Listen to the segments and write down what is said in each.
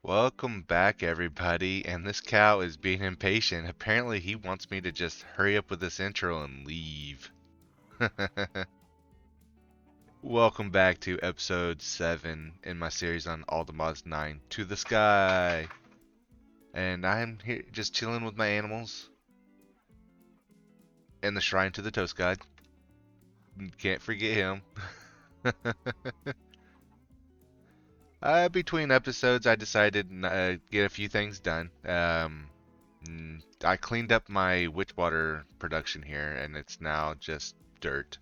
Welcome back, everybody. And this cow is being impatient. Apparently, he wants me to just hurry up with this intro and leave. Welcome back to episode 7 in my series on ATM9 to the sky. And I'm here just chilling with my animals in the shrine to the Toast God. Can't forget him. Between episodes, I decided to get a few things done. I cleaned up my witch water production here, and it's now just dirt.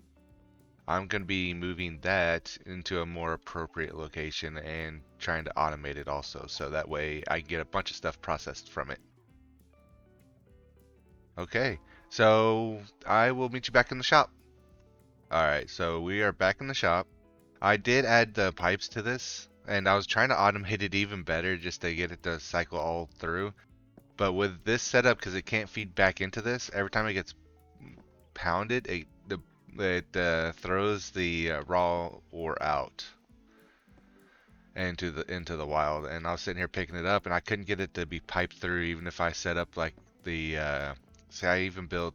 I'm going to be moving that into a more appropriate location and trying to automate it also, so that way I get a bunch of stuff processed from it. Okay, so I will meet you back in the shop. Alright, so we are back in the shop. I did add the pipes to this, and I was trying to automate it even better just to get it to cycle all through. But with this setup, because it can't feed back into this, every time it gets pounded, it throws the raw ore out into the wild. And I was sitting here picking it up, and I couldn't get it to be piped through, even if I set up like the say I even built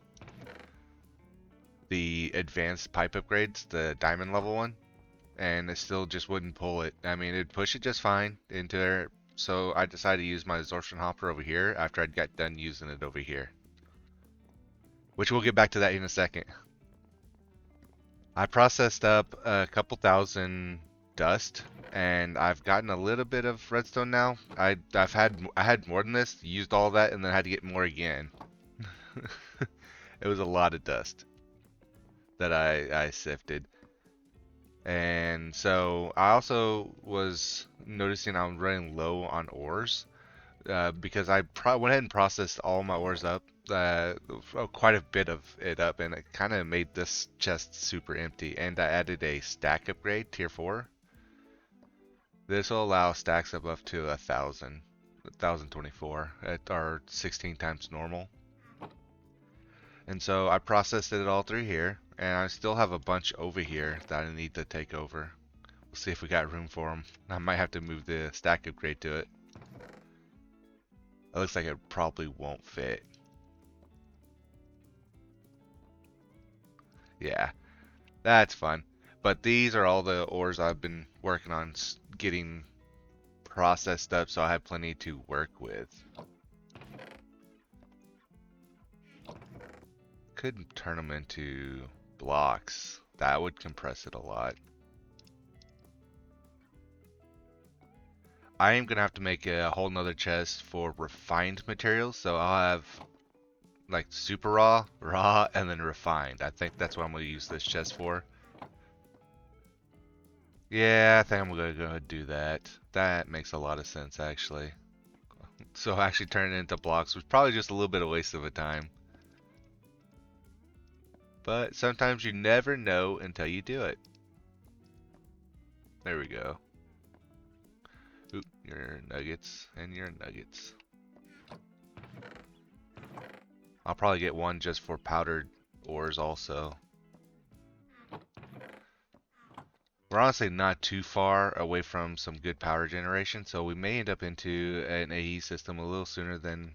the advanced pipe upgrades, the diamond level one, and it still just wouldn't pull it. I mean, it'd push it just fine into there. So I decided to use my absorption hopper over here after I'd got done using it over here, which we'll get back to that in a second. I processed up a couple thousand dust, and I've gotten a little bit of redstone now. I had more than this, used all that, and then had to get more again. It was a lot of dust that I sifted. And so I also was noticing I'm running low on ores because I went ahead and processed all my ores up, quite a bit of it up, and it kind of made this chest super empty. And I added a stack upgrade, tier 4. This will allow stacks up to 1,024 at our 16 times normal. And so I processed it all through here, and I still have a bunch over here that I need to take over. We'll see if we got room for them. I might have to move the stack upgrade to it. It looks like it probably won't fit. Yeah, that's fun. But these are all the ores I've been working on getting processed up, so I have plenty to work with. Could turn them into blocks. That would compress it a lot. I am gonna have to make a whole nother chest for refined materials, so I'll have like super raw, and then refined. I think that's what I'm gonna use this chest for. Yeah, I think I'm gonna go ahead and do that. That makes a lot of sense actually. So actually turning it into blocks was probably just a little bit of waste of a time. But sometimes you never know until you do it. There we go. Oop, your nuggets and your nuggets. I'll probably get one just for powdered ores also. We're honestly not too far away from some good power generation, so we may end up into an AE system a little sooner than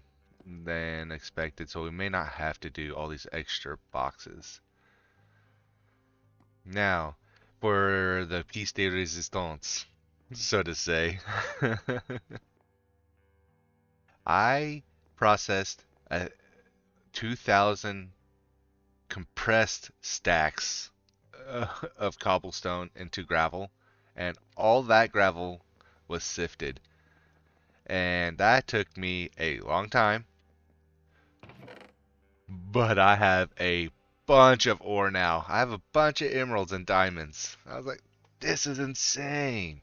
expected, so we may not have to do all these extra boxes. Now, for the piece de resistance, so to say. I processed 2,000 compressed stacks of cobblestone into gravel, and all that gravel was sifted. And that took me a long time, but I have a bunch of ore now. I have a bunch of emeralds and diamonds. I was like, this is insane.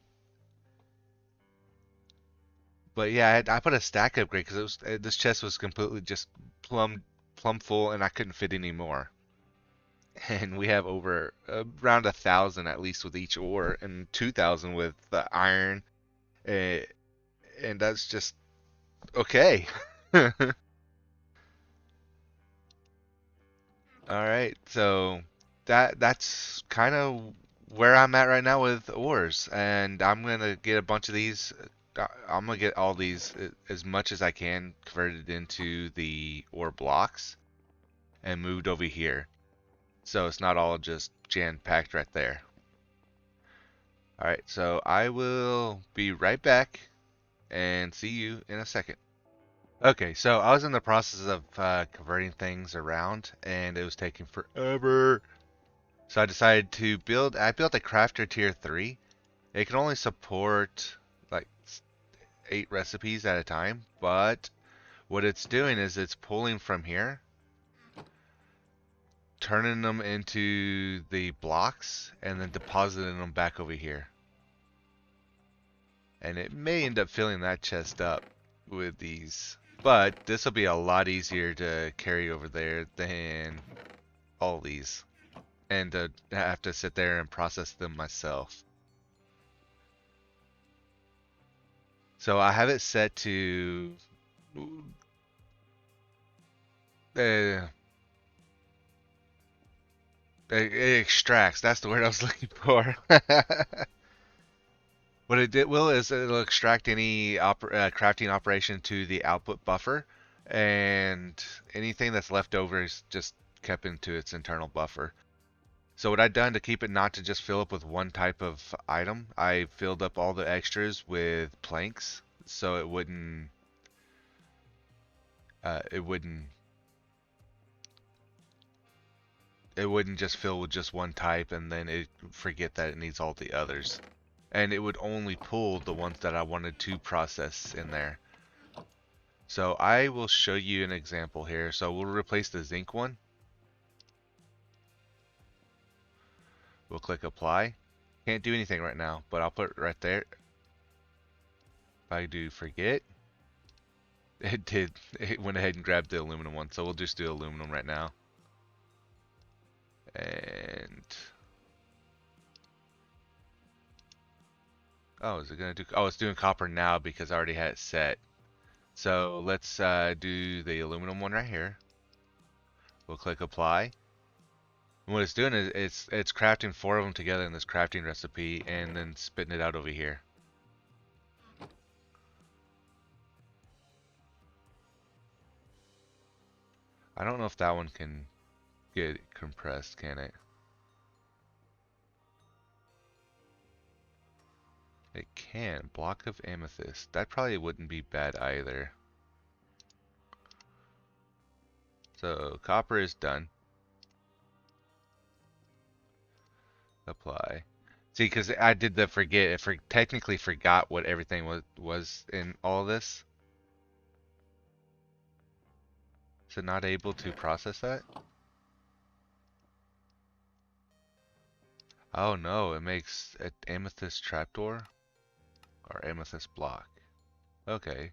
But yeah, I put a stack upgrade because this chest was completely just plumb full, and I couldn't fit any more. And we have over around 1,000 at least with each ore, and 2,000 with the iron, uh, and that's just okay. All right, so that's kind of where I'm at right now with ores, and I'm gonna get a bunch of these I'm gonna get all these as much as I can converted into the ore blocks and moved over here, so it's not all just jam packed right there. All right, so I will be right back and see you in a second. Okay, so I was in the process of converting things around, and it was taking forever. So I decided to build. I built a crafter tier 3. It can only support like 8 recipes at a time, but what it's doing is it's pulling from here, turning them into the blocks, and then depositing them back over here. And it may end up filling that chest up with these, but this will be a lot easier to carry over there than all these, and to have to sit there and process them myself. So I have it set to it extracts. That's the word I was looking for. What it will is it'll extract any crafting operation to the output buffer, and anything that's left over is just kept into its internal buffer. So what I've done to keep it not to just fill up with one type of item, I filled up all the extras with planks, so it wouldn't uh, it wouldn't it wouldn't just fill with just one type and then it forget that it needs all the others. And it would only pull the ones that I wanted to process in there. So I will show you an example here. So we'll replace the zinc one. We'll click apply. Can't do anything right now, but I'll put it right there. If I do forget, it did. It went ahead and grabbed the aluminum one. So we'll just do aluminum right now. And oh, is it gonna do? Oh, it's doing copper now because I already had it set. So let's do the aluminum one right here. We'll click apply. And what it's doing is it's crafting 4 of them together in this crafting recipe and then spitting it out over here. I don't know if that one can get compressed, can it? It can. Block of amethyst. That probably wouldn't be bad either. So copper is done. Apply. See, because I did the forget. It technically forgot what everything was in all this. Is it not able to process that? Oh no, it makes an amethyst trapdoor or amethyst block. Okay.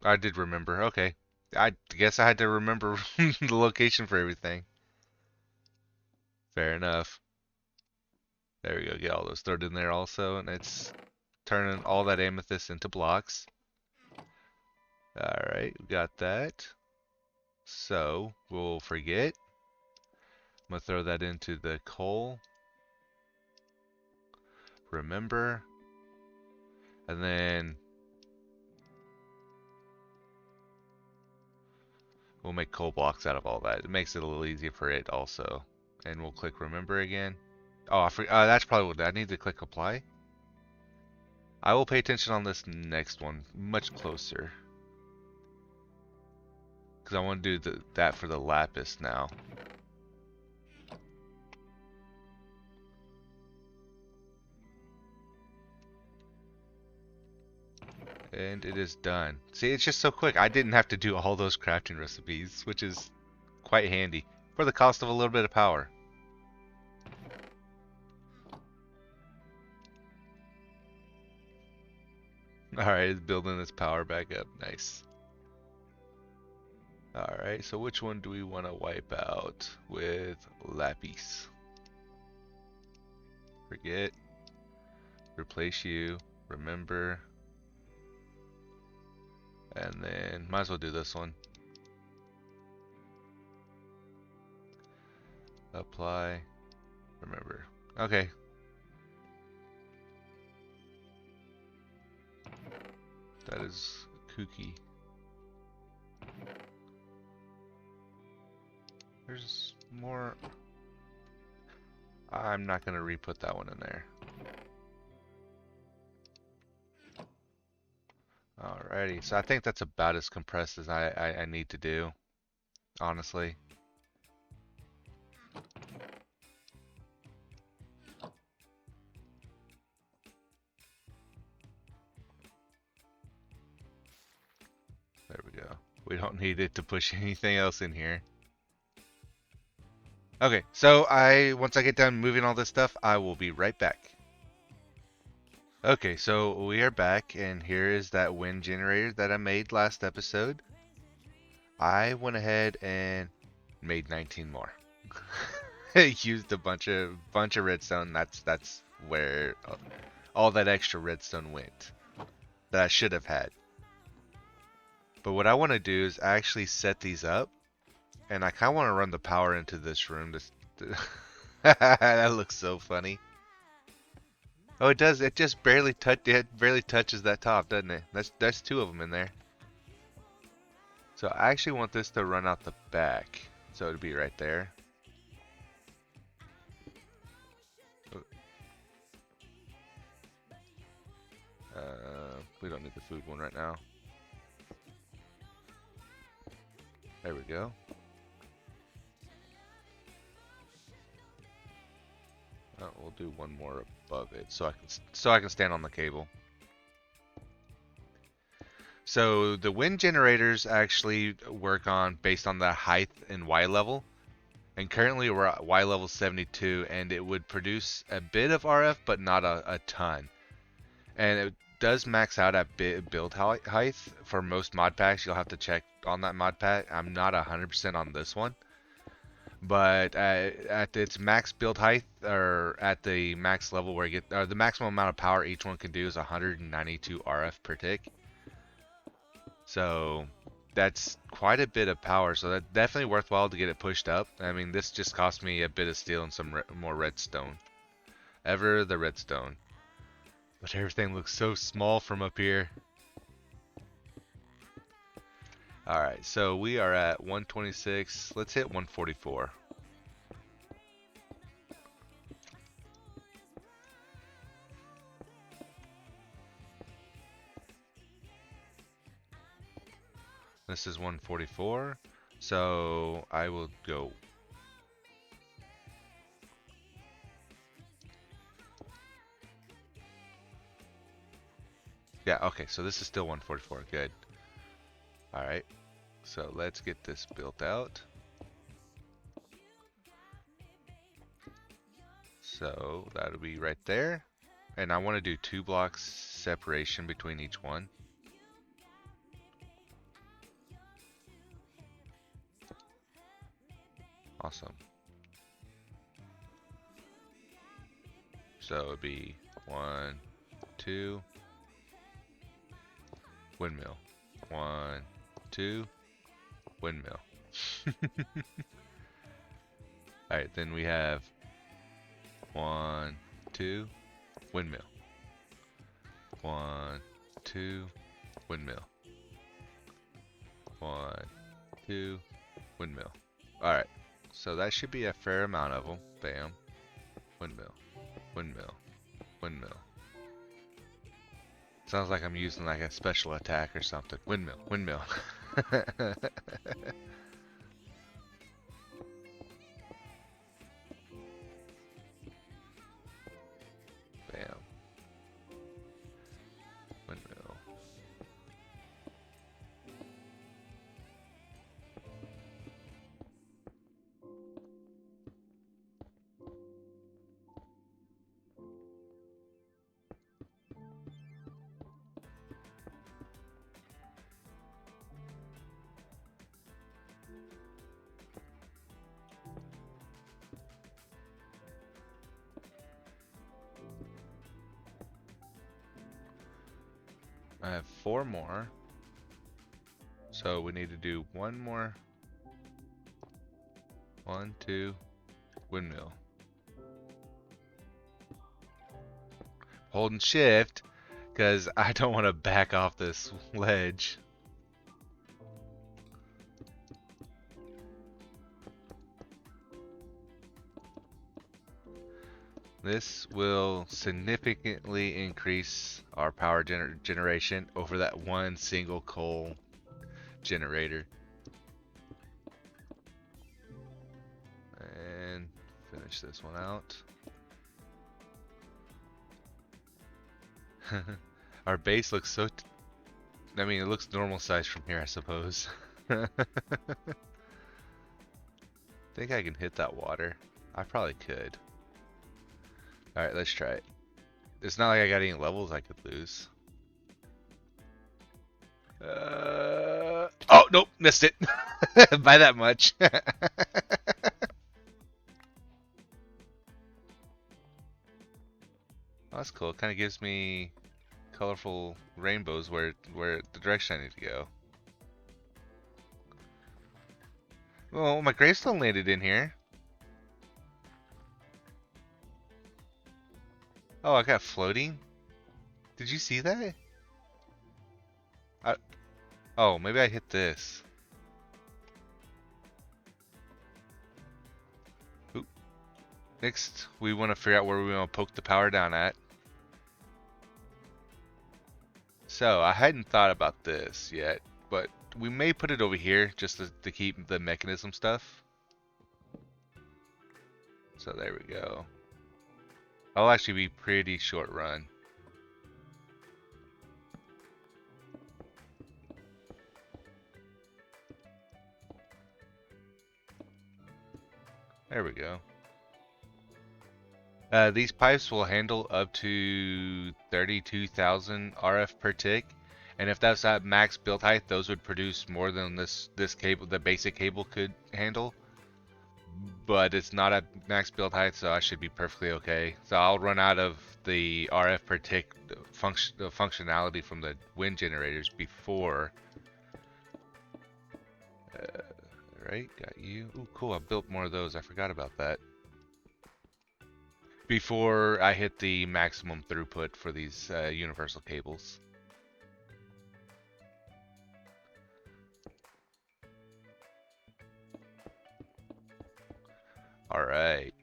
I did remember. Okay. I guess I had to remember the location for everything. Fair enough. There we go. Get all those thrown in there also, and it's turning all that amethyst into blocks. Alright, we got that. So, we'll forget. I'm going to throw that into the coal. Remember. And then we'll make coal blocks out of all that. It makes it a little easier for it also. And we'll click remember again. Oh, that's probably what I need to click apply. I will pay attention on this next one much closer. Because I want to do that for the lapis now. And it is done. See, it's just so quick. I didn't have to do all those crafting recipes, which is quite handy. For the cost of a little bit of power. Alright, it's building its power back up. Nice. Alright, so which one do we want to wipe out with lapis? Forget. Replace you. Remember. And then, might as well do this one. Apply. Remember. Okay. That is kooky. There's more. I'm not going to re-put that one in there. Alrighty, so I think that's about as compressed as I need to do, honestly. There we go. We don't need it to push anything else in here. Okay, so once I get done moving all this stuff, I will be right back. Okay, so we are back, and here is that wind generator that I made last episode. I went ahead and made 19 more. Used a bunch of redstone. That's where all that extra redstone went that I should have had. But what I want to do is actually set these up, and I kind of want to run the power into this room. That looks so funny. Oh, it does. It just barely touches that top, doesn't it? That's two of them in there. So I actually want this to run out the back, so it'd be right there. We don't need the food one right now. There we go. We'll do one more above it, so I can stand on the cable. So the wind generators actually work on based on the height and Y level, and currently we're at Y level 72, and it would produce a bit of RF, but not a ton. And it does max out at build height for most mod packs. You'll have to check on that mod pack. I'm not 100% on this one. But at its max build height, or at the max level where you get, the maximum amount of power each one can do is 192 RF per tick. So that's quite a bit of power. So that's definitely worthwhile to get it pushed up. I mean, this just cost me a bit of steel and some more redstone. Ever the redstone. But everything looks so small from up here. Alright, so we are at 126. Let's hit 144. This is 144. So I will go. Yeah, okay, so this is still 144. Good. Alright, so let's get this built out. So that'll be right there. And I want to do 2 blocks separation between each one. Awesome. So it'd be 1, 2, windmill. 1, 2, windmill. Alright, then we have 1, 2, windmill. 1, 2, windmill. 1, 2, windmill. Alright, so that should be a fair amount of them. Bam. Windmill. Windmill. Windmill. Sounds like I'm using like a special attack or something. Windmill. Windmill. Bam. Windmill. I have 4 more. So we need to do one more. 1, 2, windmill. holding shift because I don't want to back off this ledge. This will significantly increase our power generation over that one single coal generator. And finish this one out. Our base looks so... I mean, it looks normal size from here, I suppose. Think I can hit that water. I probably could. Alright, let's try it. It's not like I got any levels I could lose. Oh, nope, missed it. By that much. Oh, that's cool. It kind of gives me colorful rainbows where the direction I need to go. Well, my gravestone landed in here. Oh, I got floating. Did you see that? Oh, maybe I hit this. Oop. Next, we want to figure out where we want to poke the power down at. So, I hadn't thought about this yet, but we may put it over here just to keep the mechanism stuff. So there we go. I'll actually be pretty short run. There we go. These pipes will handle up to 32,000 RF per tick, and if that's at max build height, those would produce more than this cable, the basic cable, could handle. But it's not at max build height, so I should be perfectly okay. So I'll run out of the RF per tick functionality from the wind generators before. Right, got you. Ooh, cool. I built more of those. I forgot about that. Before I hit the maximum throughput for these universal cables. Alright.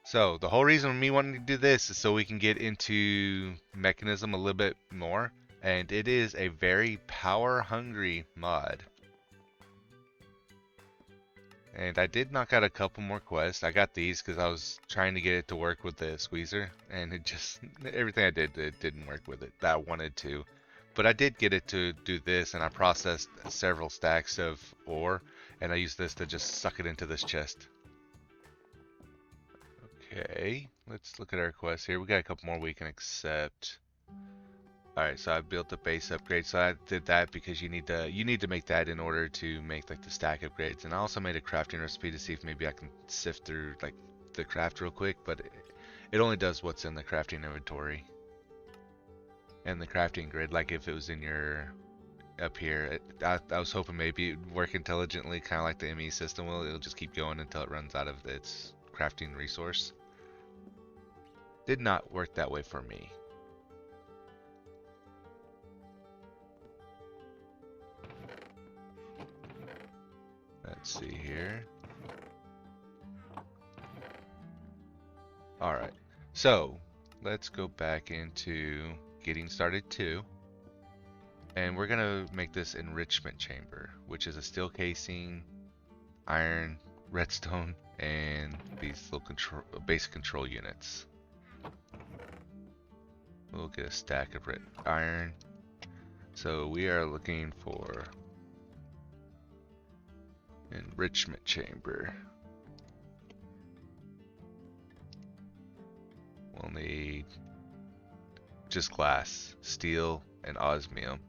So, the whole reason me wanting to do this is so we can get into Mekanism a little bit more. And it is a very power-hungry mod. And I did knock out a couple more quests. I got these because I was trying to get it to work with the squeezer. And it just, everything I did, it didn't work with it that I wanted to. But I did get it to do this, and I processed several stacks of ore. And I used this to just suck it into this chest. Okay, let's look at our quests here. We got a couple more we can accept. Alright, so I built the base upgrade. So I did that because you need to make that in order to make like the stack upgrades. And I also made a crafting recipe to see if maybe I can sift through like the craft real quick, but it only does what's in the crafting inventory and the crafting grid. Like if it was in your up here, I was hoping maybe it'd work intelligently, kind of like the ME system will. It'll just keep going until it runs out of its crafting resource. Did not work that way for me. Let's see here. Alright, so let's go back into getting started 2. And we're gonna make this enrichment chamber, which is a steel casing, iron, redstone, and these little basic control units. We'll get a stack of iron. So we are looking for enrichment chamber. We'll need just glass, steel, and osmium.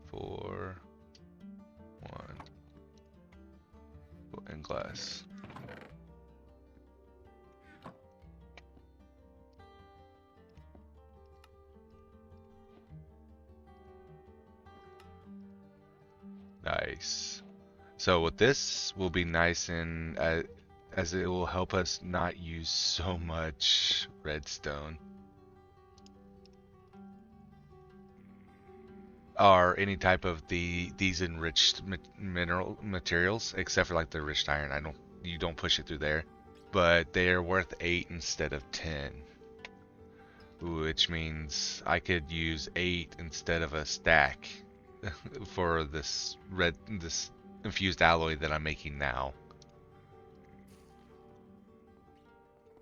4, 1, and glass. Nice. So with this will be nice and as it will help us not use so much redstone. Or any type of these enriched mineral materials, except for like the enriched iron. You don't push it through there, but they are worth 8 instead of 10, which means I could use 8 instead of a stack for this infused alloy that I'm making now.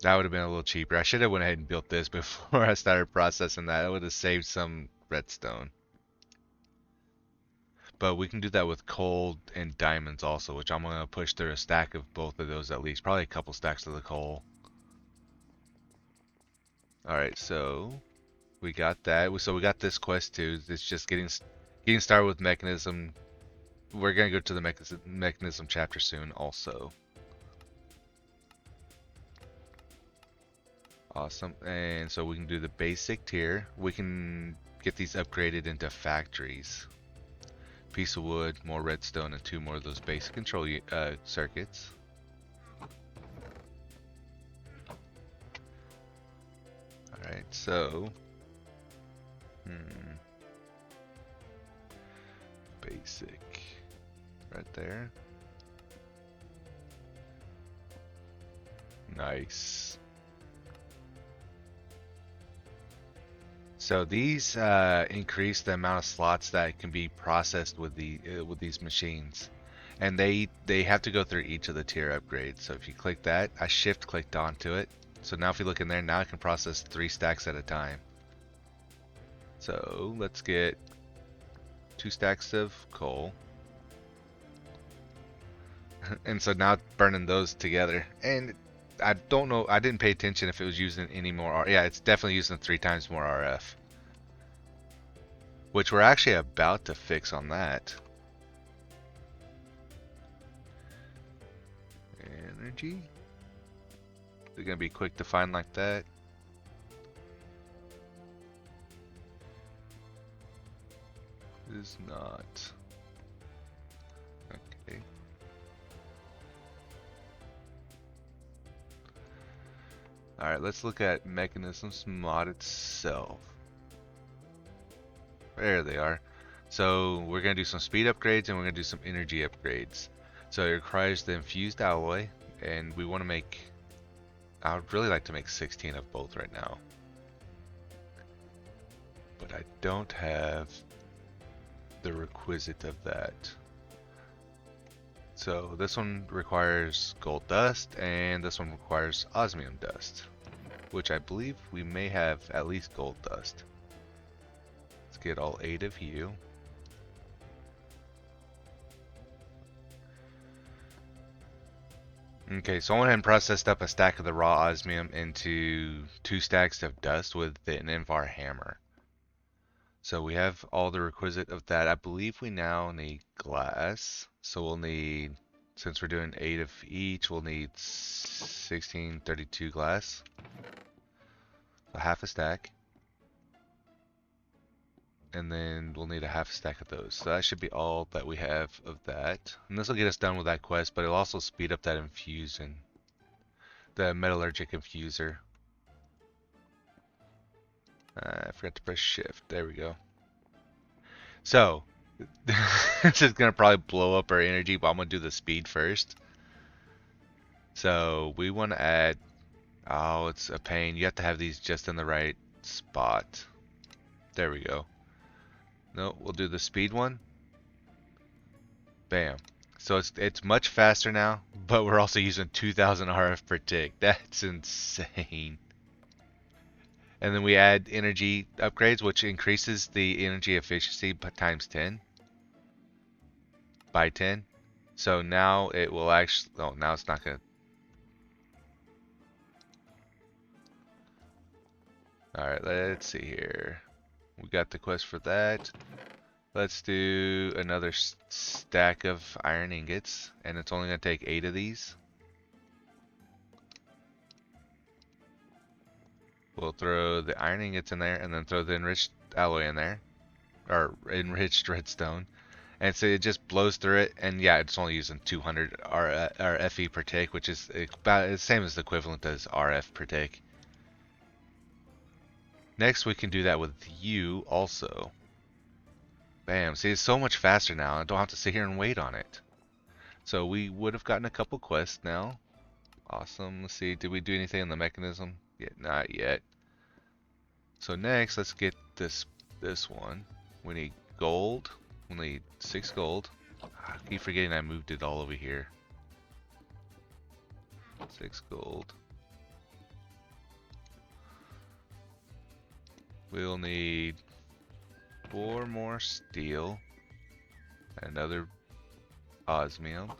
That would have been a little cheaper. I should have went ahead and built this before I started processing that. It would have saved some redstone. But we can do that with coal and diamonds also, which I'm going to push through a stack of both of those at least. Probably a couple stacks of the coal. Alright, so we got that. So we got this quest too. It's just getting started with Mechanism. We're going to go to the Mechanism chapter soon also. Awesome. And so we can do the basic tier. We can get these upgraded into factories. Piece of wood, more redstone, and 2 more of those basic control circuits. Alright, so basic right there. Nice. So these increase the amount of slots that can be processed with these machines, and they have to go through each of the tier upgrades. So if you click that, I shift clicked onto it. So now if you look in there, now I can process 3 stacks at a time. So let's get 2 stacks of coal, and so now burning those together. And I don't know, I didn't pay attention if it was using any more yeah, it's definitely using 3 times more RF. Which we're actually about to fix on that. Energy? Is it gonna be quick to find like that? It is not. Okay. Alright, let's look at Mechanism's mod itself. There they are. So we're going to do some speed upgrades and we're going to do some energy upgrades. So it requires the infused alloy, and we want to make, I would really like to make 16 of both right now. But I don't have the requisite of that. So this one requires gold dust, and this one requires osmium dust, which I believe we may have at least gold dust. Let's get all 8 of you. Okay, so I went ahead and processed up a stack of the raw osmium into 2 stacks of dust with an Invar hammer. So we have all the requisite of that. I believe we now need glass. So we'll need, since we're doing 8 of each, we'll need 1632 glass. So half a stack. And then we'll need a half a stack of those. So that should be all that we have of that. And this will get us done with that quest, but it'll also speed up that infusion. The metallurgic infuser. I forgot to press shift. There we go. So, this is going to probably blow up our energy, but I'm going to do the speed first. So, we want to add... Oh, it's a pain. You have to have these just in the right spot. There we go. No, we'll do the speed one. Bam. So it's much faster now, but we're also using 2000 RF per tick. That's insane. And then we add energy upgrades, which increases the energy efficiency times 10. By 10. So now it will actually... Oh, now it's not going to... Alright, let's see here. We got the quest for that. Let's do another stack of iron ingots, and it's only going to take 8 of these. We'll throw the iron ingots in there, and then throw the enriched alloy in there, or enriched redstone. And so it just blows through it, and yeah, it's only using 200 FE per tick, which is about the same as the equivalent as RF per tick. Next, we can do that with you also. Bam, see, it's so much faster now. I don't have to sit here and wait on it. So we would have gotten a couple quests now. Awesome. Let's see, did we do anything in the mechanism? Yeah, not yet. So next, let's get this one. We need gold. We need 6 gold. I keep forgetting I moved it all over here. 6 gold. We'll need 4 more steel. Another osmium.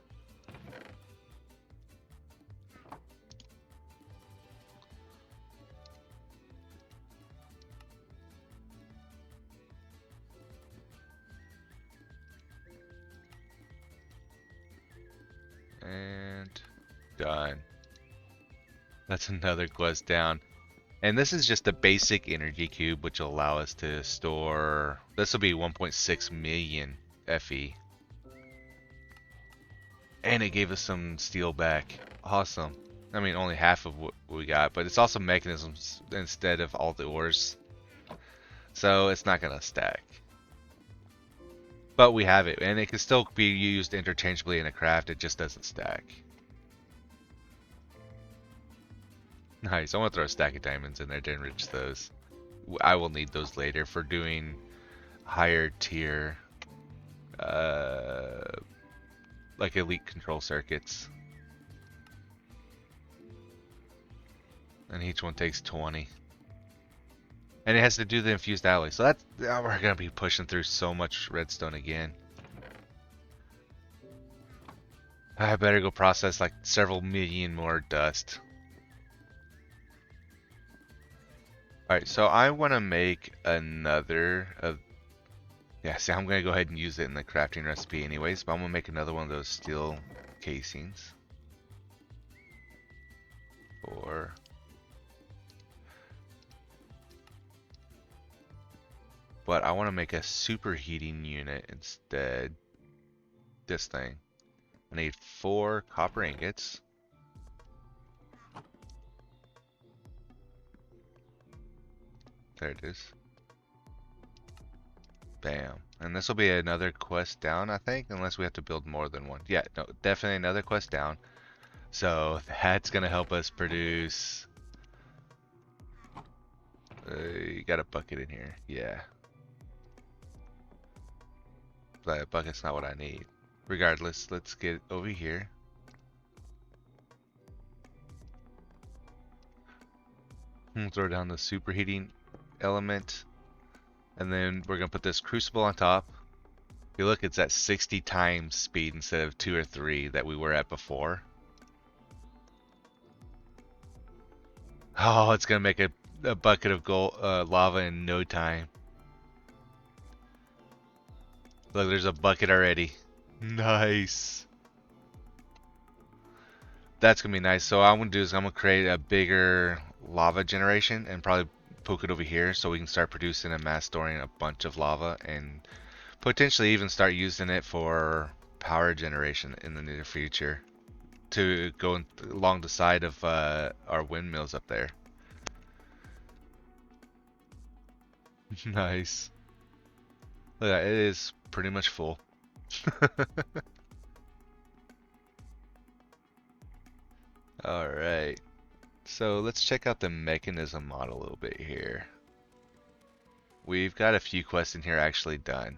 And done. That's another quest down. And this is just a basic energy cube, which will allow us to store. This will be 1.6 million FE. And it gave us some steel back. Awesome. I mean, only half of what we got, but it's also mechanisms instead of all the ores. So it's not going to stack. But we have it, and it can still be used interchangeably in a craft, it just doesn't stack. Nice, I want to throw a stack of diamonds in there to enrich those. I will need those later for doing higher tier, like elite control circuits. And each one takes 20. And it has to do the infused alloy. So that's, we're going to be pushing through so much redstone again. I better go process like several million more dust. Alright, so I want to make another of... Yeah, see, I'm going to go ahead and use it in the crafting recipe anyways, but I'm going to make another one of those steel casings. Or... But I want to make a superheating unit instead. This thing. I need 4 copper ingots. There it is. Bam. And this will be another quest down, I think, unless we have to build more than one. Yeah, no, definitely another quest down. So that's going to help us produce... you got a bucket in here. Yeah. But a bucket's not what I need. Regardless, let's get over here. Throw down the superheating element. And then we're going to put this crucible on top. You look, it's at 60 times speed instead of 2 or 3 that we were at before. Oh, it's going to make a bucket of gold, lava in no time. Look, there's a bucket already. Nice. That's going to be nice. So what I'm going to do is I'm going to create a bigger lava generation and probably poke it over here so we can start producing and mass storing a bunch of lava and potentially even start using it for power generation in the near future to go along the side of our windmills up there. Nice. Look at that, it is pretty much full. Alright, so let's check out the mechanism mod a little bit here. We've got a few quests in here actually done.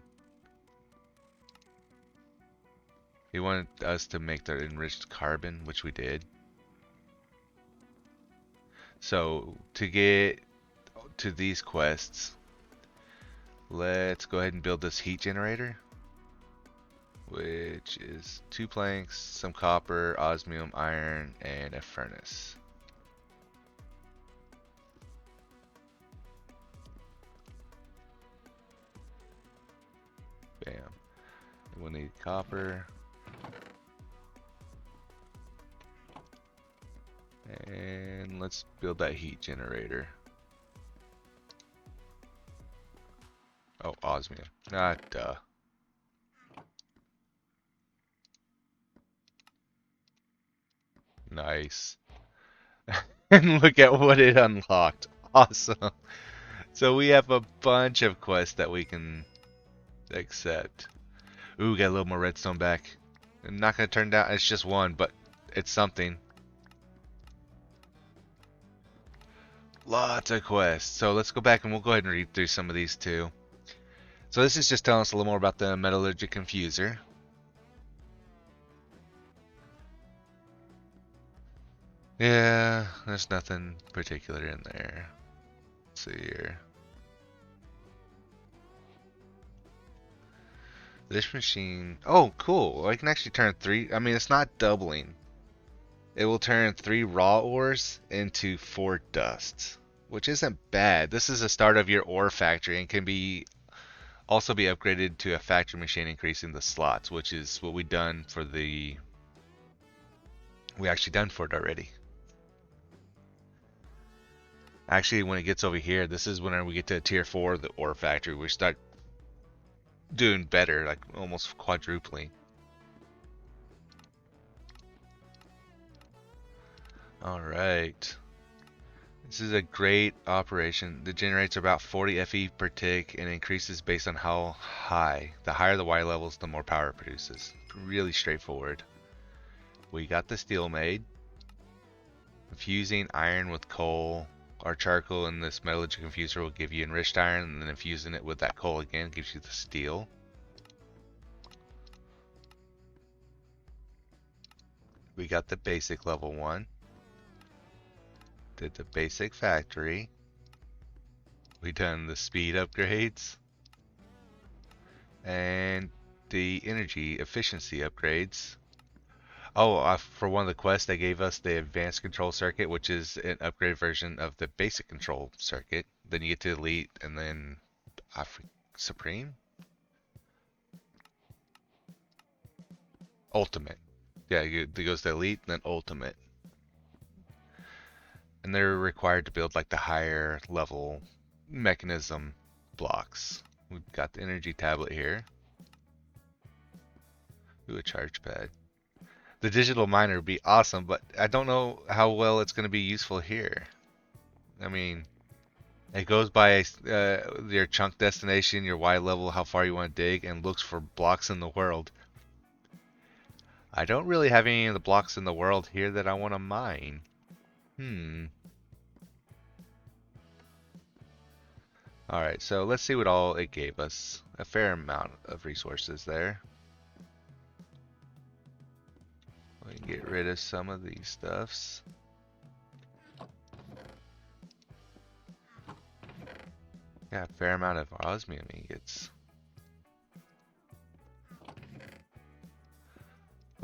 He wanted us to make the enriched carbon, which we did. So to get to these quests, let's go ahead and build this heat generator, which is 2 planks, some copper, osmium, iron, and a furnace. Bam. We'll need copper. And let's build that heat generator. Oh, osmium. Ah, duh. Nice. And look at what it unlocked. Awesome. So we have a bunch of quests that we can accept. Ooh, got a little more redstone back. I'm not gonna turn down. It's just one, but it's something. Lots of quests. So let's go back and we'll go ahead and read through some of these too. So this is just telling us a little more about the metallurgic infuser. Yeah, there's nothing particular in there. Let's see here. This machine. Oh, cool. I can actually turn three. I mean, it's not doubling. It will turn 3 raw ores into 4 dusts, which isn't bad. This is the start of your ore factory and can be also be upgraded to a factory machine, increasing the slots, which is what we done for the. We actually done for it already. Actually, when it gets over here, this is when we get to tier 4, the ore factory, we start doing better, like almost quadrupling. Alright. This is a great operation. It generates about 40 FE per tick and increases based on how high. The higher the Y levels, the more power it produces. Really straightforward. We got the steel made. Infusing iron with coal or charcoal in this metallurgic infuser will give you enriched iron, and then infusing it with that coal again gives you the steel. We got the basic level 1. Did the basic factory. We done the speed upgrades. And the energy efficiency upgrades. Oh, for one of the quests, they gave us the advanced control circuit, which is an upgraded version of the basic control circuit. Then you get to elite, and then supreme, ultimate. Yeah, it goes to elite, and then ultimate. And they're required to build like the higher level mechanism blocks. We've got the energy tablet here. Ooh, a charge pad. The digital miner would be awesome, but I don't know how well it's going to be useful here. I mean, it goes by your chunk destination, your Y level, how far you want to dig, and looks for blocks in the world. I don't really have any of the blocks in the world here that I want to mine. Alright, so let's see what all it gave us. A fair amount of resources there. We can get rid of some of these stuffs. Yeah, a fair amount of osmium ingots.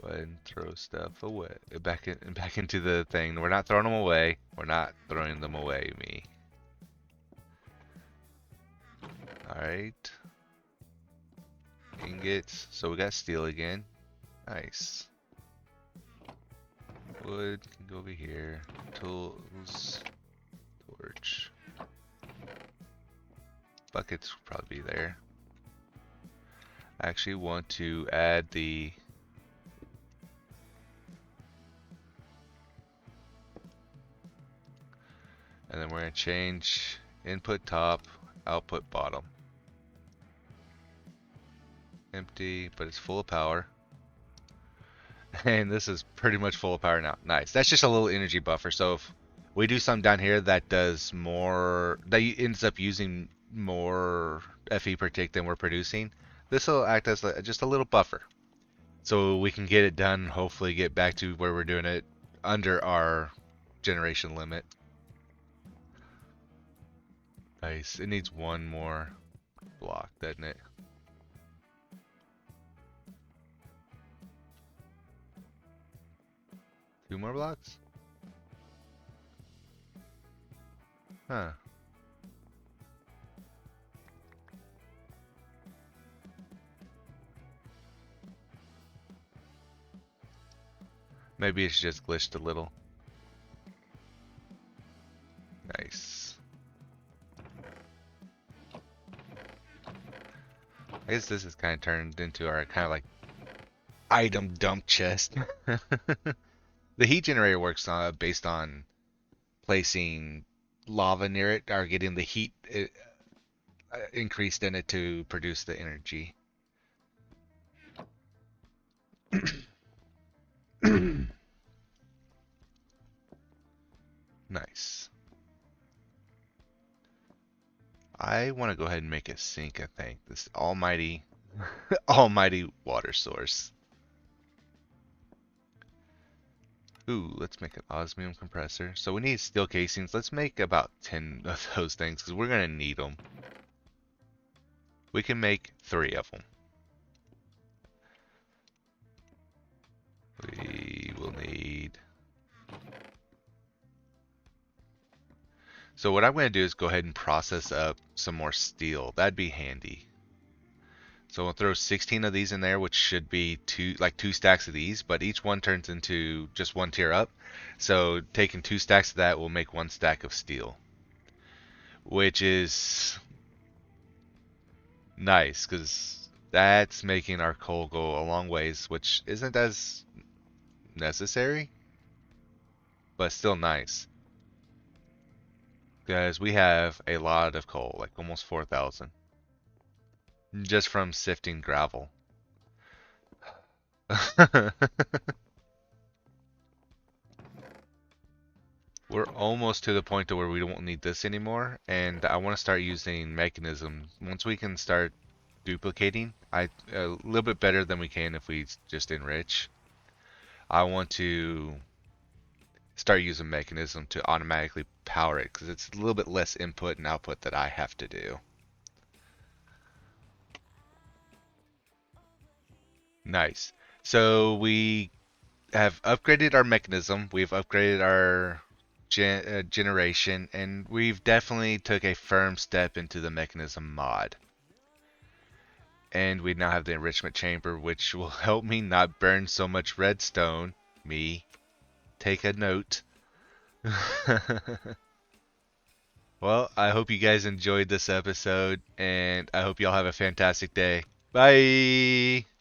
Go ahead and throw stuff away. Back into the thing. We're not throwing them away. We're not throwing them away, me. Alright. Ingots. So we got steel again. Nice. Wood can go over here. Tools. Torch. Buckets will probably be there. I actually want to add the and then we're going to change input top, output bottom. Empty, but it's full of power. And this is pretty much full of power now. Nice. That's just a little energy buffer. So if we do something down here that does more, that ends up using more FE per tick than we're producing, this will act as just a little buffer. So we can get it done, hopefully get back to where we're doing it under our generation limit. Nice. It needs one more block, doesn't it? Two more blocks? Huh. Maybe it's just glitched a little. Nice. I guess this is kind of turned into our kind of like item dump chest. The heat generator works based on placing lava near it or getting the heat increased in it to produce the energy. Nice. I want to go ahead and make a sink, I think. This almighty, almighty water source. Ooh, let's make an osmium compressor. So we need steel casings. Let's make about 10 of those things because we're going to need them. We can make 3 of them. We will need... So what I'm going to do is go ahead and process up some more steel. That'd be handy. So we'll throw 16 of these in there, which should be two stacks of these, but each one turns into just 1 tier up. So taking 2 stacks of that will make 1 stack of steel, which is nice because that's making our coal go a long ways, which isn't as necessary, but still nice. Because we have a lot of coal, like almost 4,000, just from sifting gravel. We're almost to the point to where we don't need this anymore, and I want to start using Mekanism. Once we can start duplicating, a little bit better than we can if we just enrich. I want to start using Mekanism to automatically power it, because it's a little bit less input and output that I have to do. Nice. So we have upgraded our Mekanism, we've upgraded our generation, and we've definitely took a firm step into the Mekanism mod. And we now have the enrichment chamber, which will help me not burn so much redstone. Me, take a note. Well, I hope you guys enjoyed this episode, and I hope y'all have a fantastic day. Bye!